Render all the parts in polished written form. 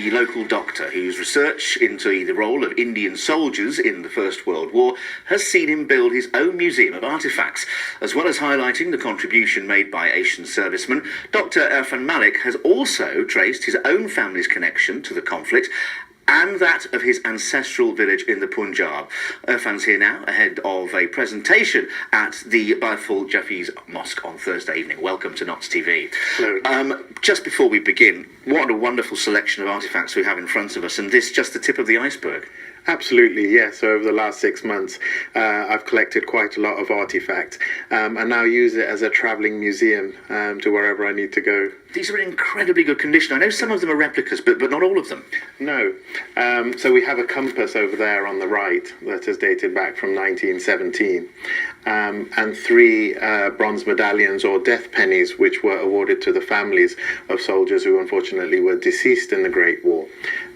the local doctor whose research into the role of Indian soldiers in the First World War has seen him build his own museum of artefacts. As well as highlighting the contribution made by Asian servicemen, Dr. Irfan Malik has also traced his own family's connection to the conflict and that of his ancestral village in the Punjab. Irfan's here now, ahead of a presentation at the Baithul Jafiz Mosque on Thursday evening. Welcome to Notts TV. Hello. Just before we begin, what a wonderful selection of artefacts we have in front of us, and this just the tip of the iceberg. Absolutely, yes. So over the last 6 months, I've collected quite a lot of artifacts and now use it as a travelling museum to wherever I need to go. These are in incredibly good condition. I know some of them are replicas, but not all of them. No. So we have a compass over there on the right that is dated back from 1917, and 3 bronze medallions or death pennies which were awarded to the families of soldiers who unfortunately were deceased in the Great War.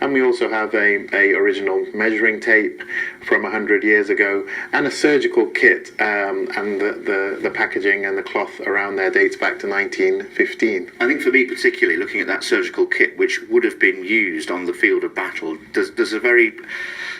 And we also have a original measuring tape from 100 years ago and a surgical kit, and the packaging and the cloth around there dates back to 1915. I think for me particularly, looking at that surgical kit which would have been used on the field of battle, there's a very,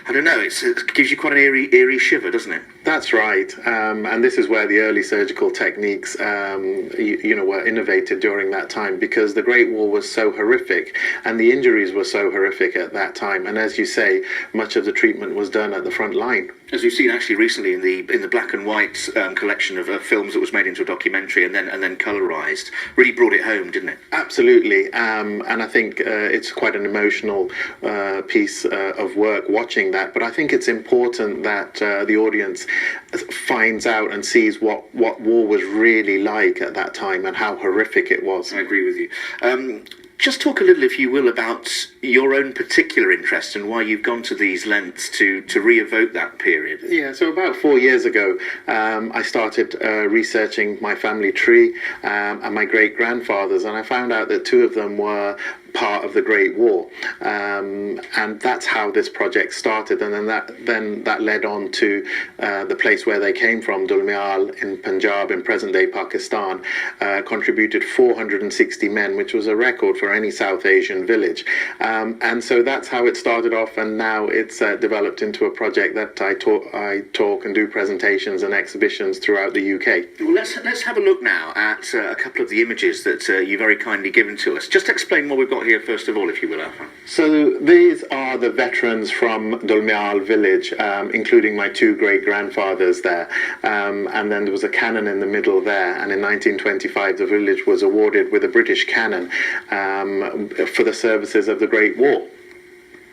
I don't know, it gives you quite an eerie shiver, doesn't it? That's right, and this is where the early surgical techniques, were innovated during that time, because the Great War was so horrific and the injuries were so horrific at that time. And as you say, much of the treatment was done at the front line. As we've seen actually recently in the black and white collection of films that was made into a documentary and then colorized, really brought it home, didn't it? Absolutely, and I think it's quite an emotional piece of work watching that. But I think it's important that the audience finds out and sees what war was really like at that time and how horrific it was. I agree with you. Just talk a little, if you will, about your own particular interest and why you've gone to these lengths to re-evoke that period. Yeah, so about 4 years ago, I started researching my family tree and my great-grandfathers, and I found out that 2 of them were part of the Great War, and that's how this project started. And then that led on to the place where they came from, Dulmial in Punjab, in present-day Pakistan, contributed 460 men, which was a record for any South Asian village. And so that's how it started off, and now it's developed into a project that I talk and do presentations and exhibitions throughout the UK. Well, let's have a look now at a couple of the images that you very kindly given to us. Just explain what we've got here first of all, if you will, Irfan. So these are the veterans from Dulmial Village, including my 2 great-grandfathers there, and then there was a cannon in the middle there, and in 1925 the village was awarded with a British cannon for the services of the Great War.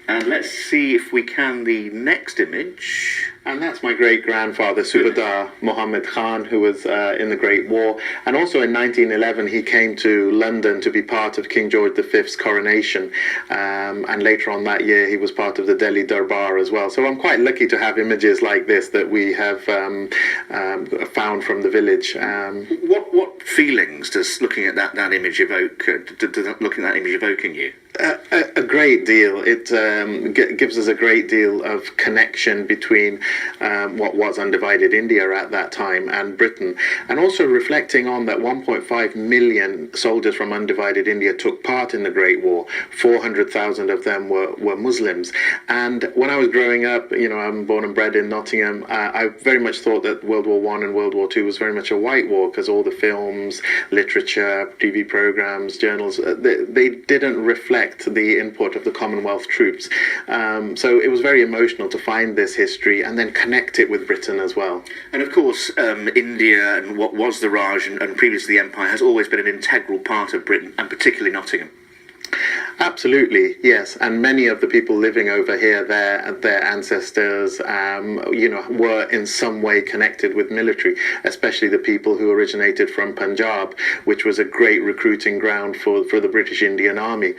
And let's see if we can the next image. And that's my great-grandfather, Subadar Muhammad Khan, who was in the Great War. And also in 1911, he came to London to be part of King George V's coronation. And later on that year, he was part of the Delhi Darbar as well. So I'm quite lucky to have images like this that we have found from the village. What feelings does looking at that image evoke? Looking at that image evoking you? A great deal. It gives us a great deal of connection between what was undivided India at that time and Britain, and also reflecting on that 1.5 million soldiers from undivided India took part in the Great War. 400,000 of them were Muslims. And when I was growing up, I'm born and bred in Nottingham, I very much thought that World War I and World War II was very much a white war, because all the films, literature, TV programs, journals, they didn't reflect the input of the Commonwealth troops. So it was very emotional to find this history and then connect it with Britain as well. And of course, India and what was the Raj and previously the Empire has always been an integral part of Britain, and particularly Nottingham. Absolutely, yes. And many of the people living over here, their ancestors, were in some way connected with military, especially the people who originated from Punjab, which was a great recruiting ground for the British Indian Army.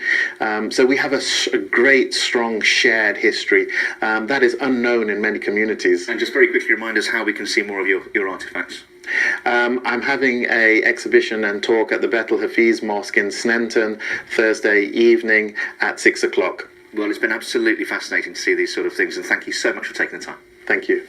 So we have a great, strong, shared history that is unknown in many communities. And just very quickly remind us how we can see more of your artefacts. I'm having an exhibition and talk at the Baithul Jafiz Mosque in Sneinton Thursday evening at 6 o'clock. Well, it's been absolutely fascinating to see these sort of things, and thank you so much for taking the time. Thank you.